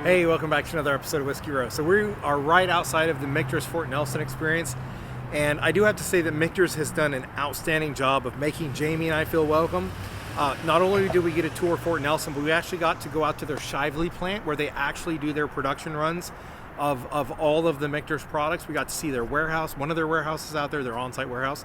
Hey, welcome back to another episode of Whiskey Row. So we are right outside of the Michter's Fort Nelson experience, and I do have to say that Michter's has done an outstanding job of making Jamie and I feel welcome. Not only did we get a tour of Fort Nelson, but we actually got to go out to their Shively plant where they actually do their production runs of all of the Michter's products. We got to see their warehouse, one of their warehouses out there, their on-site warehouse,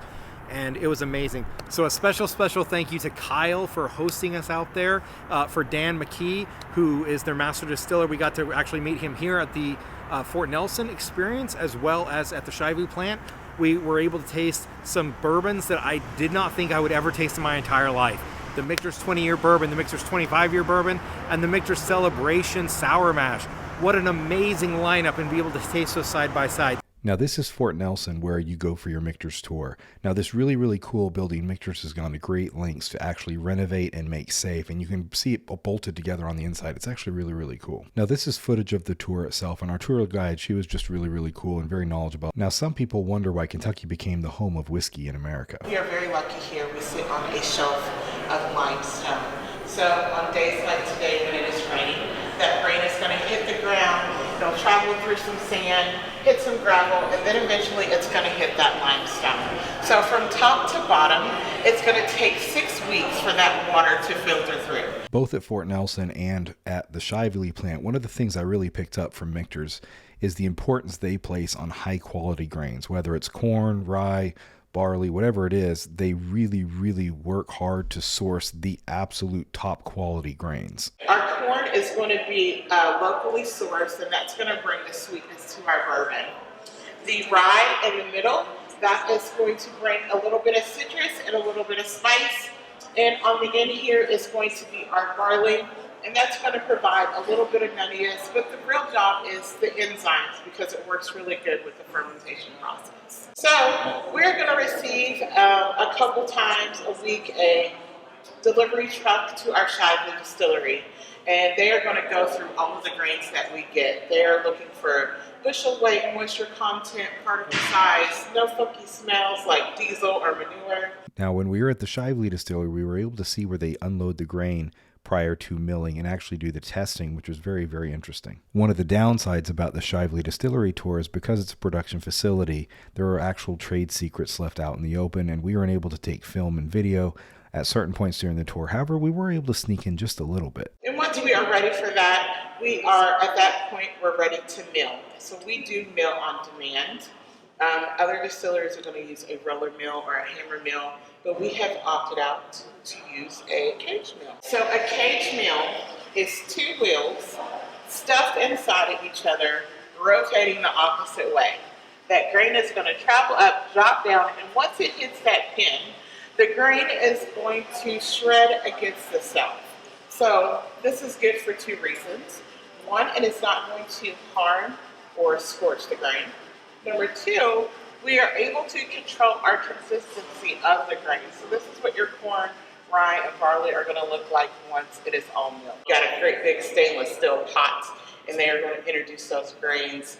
and it was amazing. So a special thank you to Kyle for hosting us out there, for Dan McKee, who is their master distiller. We got to actually meet him here at the Fort Nelson experience as well as at the Shively plant. We were able to taste some bourbons that I did not think I would ever taste in my entire life. The Michter's 20-year bourbon, the Michter's 25-year bourbon, and the Michter's Celebration Sour Mash. What an amazing lineup, and be able to taste those side by side. Now this is Fort Nelson, where you go for your Michter's tour. Now this really cool building, Michter's has gone to great lengths to actually renovate and make safe, and you can see it bolted together on the inside. It's actually really cool. Now this is footage of the tour itself, and our tour guide, she was just really cool and very knowledgeable. Now some people wonder why Kentucky became the home of whiskey in America. We are very lucky here. We sit on a shelf of limestone. So on days like today when it is raining, that rain is going to hit the ground, it'll travel through some sand, hit some gravel, and then eventually it's going to hit that limestone. So from top to bottom, it's going to take 6 weeks for that water to filter through. Both at Fort Nelson and at the Shively plant, one of the things I really picked up from Michter's is the importance they place on high quality grains, whether it's corn, rye, barley, whatever it is. They really work hard to source the absolute top quality grains. Our corn is going to be locally sourced, and that's going to bring the sweetness to our bourbon. The rye in the middle, that is going to bring a little bit of citrus and a little bit of spice. And on the end here is going to be our barley, and that's going to provide a little bit of nuttiness, but the real job is the enzymes, because it works really good with the fermentation process. So we're going to receive a couple times a week a delivery truck to our Shively Distillery, and they are going to go through all of the grains that we get. They are looking for bushel weight, moisture content, particle size, no funky smells like diesel or manure. Now when we were at the Shively Distillery, we were able to see where they unload the grain prior to milling and actually do the testing, which was very interesting. One of the downsides about the Shively Distillery tour is because it's a production facility, there are actual trade secrets left out in the open, and we weren't able to take film and video at certain points during the tour. However, we were able to sneak in just a little bit. And once we are ready for that, we are at that point, we're ready to mill. So we do mill on demand. Other distillers are going to use a roller mill or a hammer mill, but we have opted out to use a cage mill. So a cage mill is 2 wheels stuffed inside of each other, rotating the opposite way. That grain is going to travel up, drop down, and once it hits that pin, the grain is going to shred against itself. So this is good for 2 reasons. One, it is not going to harm or scorch the grain. Number 2, we are able to control our consistency of the grain. So this is what your corn, rye, and barley are going to look like once it is all milled. You got a great big stainless steel pot, and they are going to introduce those grains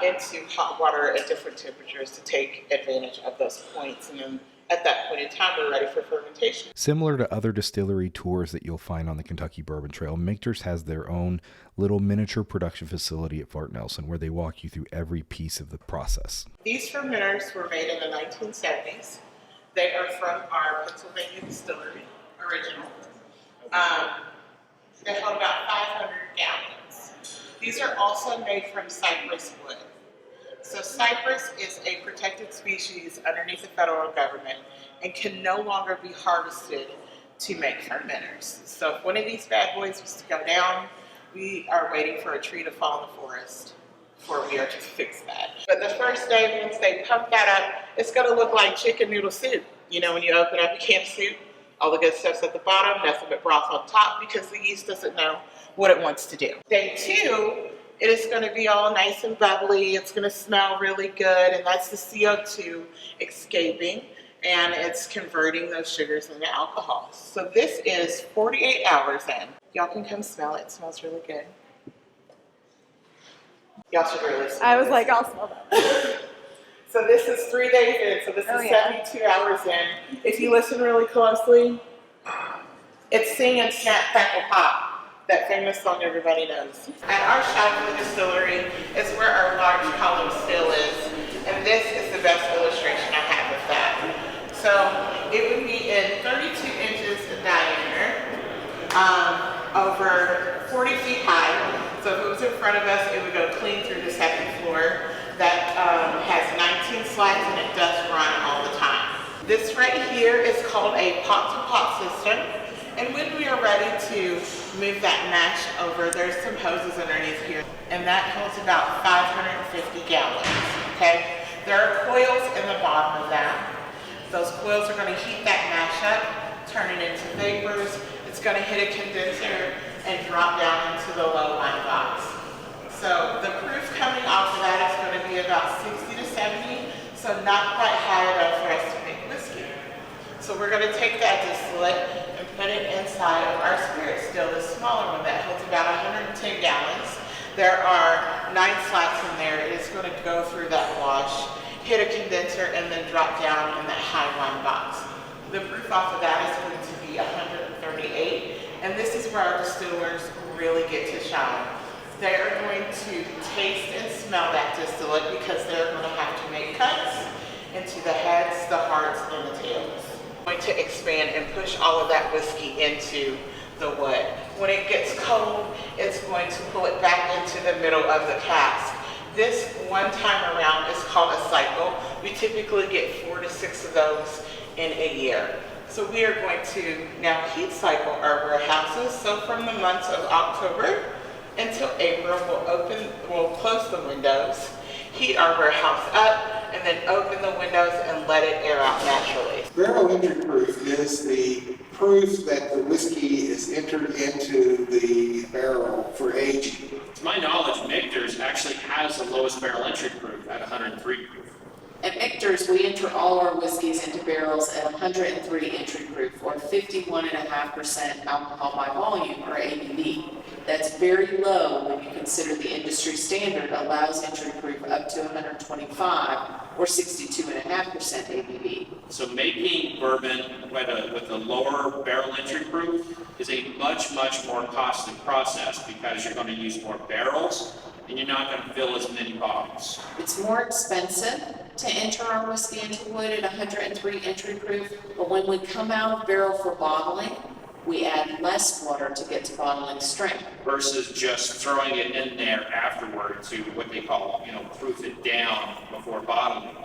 into hot water at different temperatures to take advantage of those points. And then at that point in time, we're ready for fermentation. Similar to other distillery tours that you'll find on the Kentucky Bourbon Trail, Michter's has their own little miniature production facility at Fort Nelson where they walk you through every piece of the process. These fermenters were made in the 1970s. They are from our Pennsylvania distillery, original. They hold about 500 gallons. These are also made from cypress wood. So cypress is a protected species underneath the federal government and can no longer be harvested to make fermenters. So if one of these bad boys was to go down, we are waiting for a tree to fall in the forest before we are to fix that. But the first day, once they pump that up, it's going to look like chicken noodle soup. You know, when you open up a can of soup, all the good stuff's at the bottom, nothing but broth on top, because the yeast doesn't know what it wants to do. Day 2, it is going to be all nice and bubbly. It's going to smell really good, and that's the CO2 escaping, and it's converting those sugars into alcohol. So this is 48 hours in. Y'all can come smell it. It smells really good. Y'all should really smell I was this. like, I'll smell that. So this is 3 days in, so this is 72 hours in. If you listen really closely, it's singing snap, crackle, pop. That famous song everybody knows. At our Shively Distillery is where our large column still is, and this is the best illustration I have of that. So it would be in 32 inches in diameter, over 40 feet high. So if it was in front of us, it would go clean through the second floor. That has 19 slides and it does run all the time. This right here is called a pot-to-pot system. And when we are ready to move that mash over, there's some hoses underneath here. And that holds about 550 gallons, okay? There are coils in the bottom of that. Those coils are gonna heat that mash up, turn it into vapors. It's gonna hit a condenser and drop down into the low line box. So the proof coming off of that is going to be about 60 to 70, so not quite high enough for us to make whiskey. So we're going to take that distillate and put it inside of our spirit still, the smaller one that holds about 110 gallons. There are 9 slats in there. It is going to go through that wash, hit a condenser, and then drop down in that high line box. The proof off of that is going to be 138, and this is where our distillers really get to shine. They are going to taste and smell that distillate because they're going to have to make cuts into the heads, the hearts, and the tails. Going to expand and push all of that whiskey into the wood. When it gets cold, it's going to pull it back into the middle of the cask. This one time around is called a cycle. We typically get 4 to 6 of those in a year. So we are going to now heat cycle our warehouses. So from the months of October until April, we'll close the windows, heat our warehouse up, and then open the windows and let it air out naturally. Barrel entry proof is the proof that the whiskey is entered into the barrel for aging. To my knowledge, Michter's actually has the lowest barrel entry proof at 103 proof. At Michter's, we enter all our whiskeys into barrels at 103 entry proof, or 51.5% alcohol by volume, or ABV. That's very low when you consider the industry standard allows entry proof up to 125, or 62.5% ABV. So making bourbon with a lower barrel entry proof is a much, much more costly process because you're going to use more barrels and you're not going to fill as many bottles. It's more expensive to enter our whiskey into wood at 103 entry proof, but when we come out of barrel for bottling, we add less water to get to bottling strength. Versus just throwing it in there afterward to what they call, proof it down before bottling.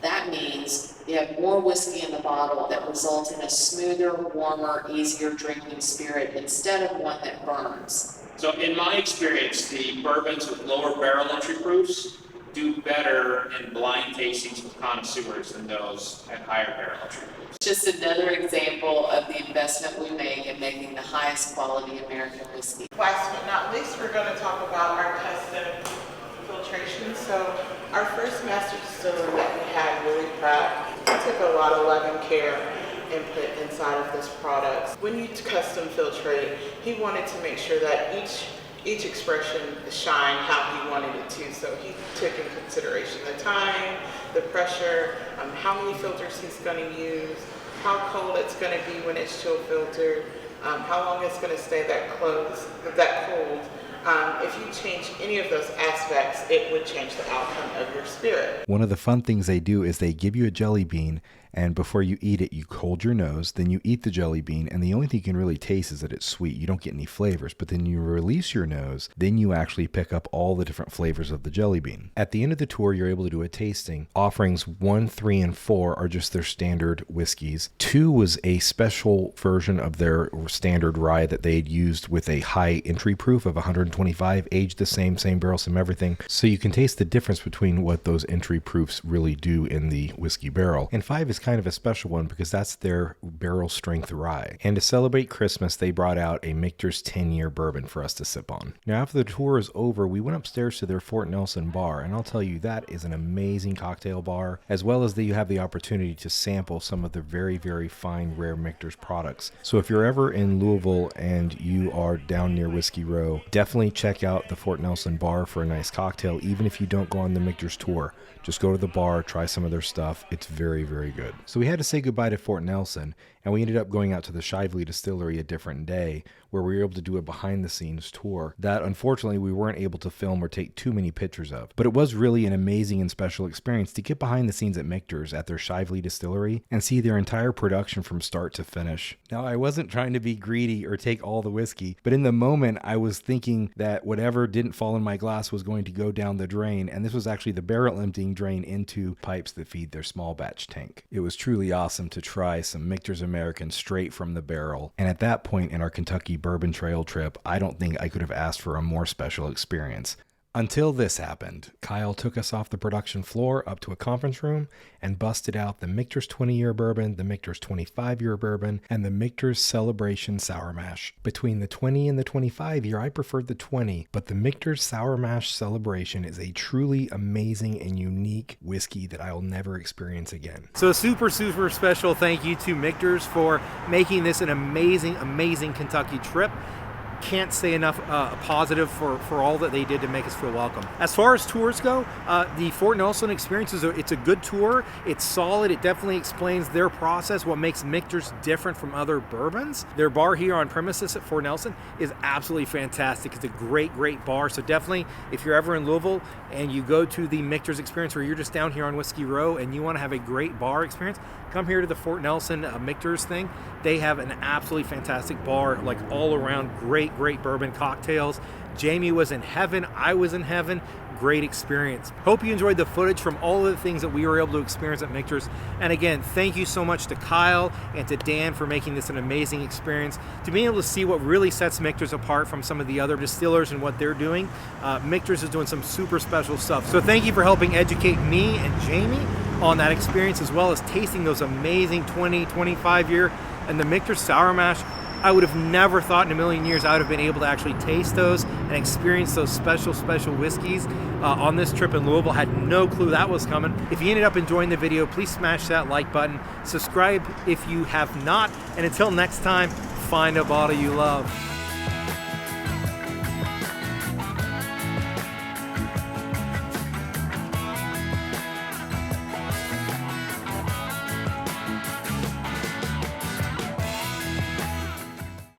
That means you have more whiskey in the bottle that results in a smoother, warmer, easier drinking spirit instead of one that burns. So in my experience, the bourbons with lower barrel entry proofs do better in blind tastings with connoisseurs than those at higher barrel entry proofs. Just another example of the investment we make in making the highest quality American whiskey. Last but not least, we're going to talk about our custom filtration. So our first master distiller that we had, Willie Pratt, took a lot of love and care and put inside of this product. When you custom filtrate, he wanted to make sure that each expression shine how he wanted it to. So he took in consideration the time, the pressure, how many filters he's going to use, how cold it's going to be when it's chill filtered, how long it's going to stay that cold. If you change any of those aspects, it would change the outcome of your spirit. One of the fun things they do is they give you a jelly bean, and before you eat it, you hold your nose, then you eat the jelly bean, and the only thing you can really taste is that it's sweet. You don't get any flavors, but then you release your nose, then you actually pick up all the different flavors of the jelly bean. At the end of the tour, you're able to do a tasting. Offerings 1, 3, and 4 are just their standard whiskeys. 2 was a special version of their standard rye that they had used with a high entry proof of 125, aged the same barrel, same everything. So you can taste the difference between what those entry proofs really do in the whiskey barrel. And 5 is kind of a special one because that's their barrel strength rye. And to celebrate Christmas, they brought out a Michter's 10-year bourbon for us to sip on. Now, after the tour is over, we went upstairs to their Fort Nelson bar, and I'll tell you, that is an amazing cocktail bar, as well as that you have the opportunity to sample some of the very, very fine, rare Michter's products. So if you're ever in Louisville and you are down near Whiskey Row, definitely check out the Fort Nelson bar for a nice cocktail, even if you don't go on the Michter's tour. Just go to the bar, try some of their stuff. It's very, very good. So we had to say goodbye to Fort Nelson, and we ended up going out to the Shively Distillery a different day, where we were able to do a behind-the-scenes tour that unfortunately we weren't able to film or take too many pictures of. But it was really an amazing and special experience to get behind the scenes at Michter's at their Shively Distillery and see their entire production from start to finish. Now, I wasn't trying to be greedy or take all the whiskey, but in the moment I was thinking that whatever didn't fall in my glass was going to go down the drain, and this was actually the barrel emptying drain into pipes that feed their small batch tank. It was truly awesome to try some Michter's American straight from the barrel, and at that point in our Kentucky Bourbon Trail trip, I don't think I could have asked for a more special experience. Until this happened. Kyle took us off the production floor up to a conference room and busted out the Michter's 20-year bourbon, the Michter's 25-year bourbon, and the Michter's Celebration Sour Mash. Between the 20 and the 25-year, I preferred the 20, but the Michter's Sour Mash Celebration is a truly amazing and unique whiskey that I'll never experience again. So a super special thank you to Michter's for making this an amazing Kentucky trip. Can't say enough positive for all that they did to make us feel welcome. As far as tours go, the Fort Nelson experience it's a good tour. It's solid. It definitely explains their process, what makes Michter's different from other bourbons. Their bar here on premises at Fort Nelson is absolutely fantastic. It's a great bar. So definitely, if you're ever in Louisville and you go to the Michter's experience, or you're just down here on Whiskey Row and you want to have a great bar experience, come here to the Fort Nelson Michter's thing. They have an absolutely fantastic bar, like all around great bourbon cocktails. Jamie was in heaven. I was in heaven. Great experience. Hope you enjoyed the footage from all of the things that we were able to experience at Michter's. And again, thank you so much to Kyle and to Dan for making this an amazing experience. To be able to see what really sets Michter's apart from some of the other distillers and what they're doing, Michter's is doing some super special stuff. So thank you for helping educate me and Jamie on that experience, as well as tasting those amazing 20, 25-year and the Michter's Sour Mash. I would have never thought in a million years I would have been able to actually taste those and experience those special whiskeys on this trip in Louisville. Had no clue that was coming. If you ended up enjoying the video, please smash that like button. Subscribe if you have not. And until next time, find a bottle you love.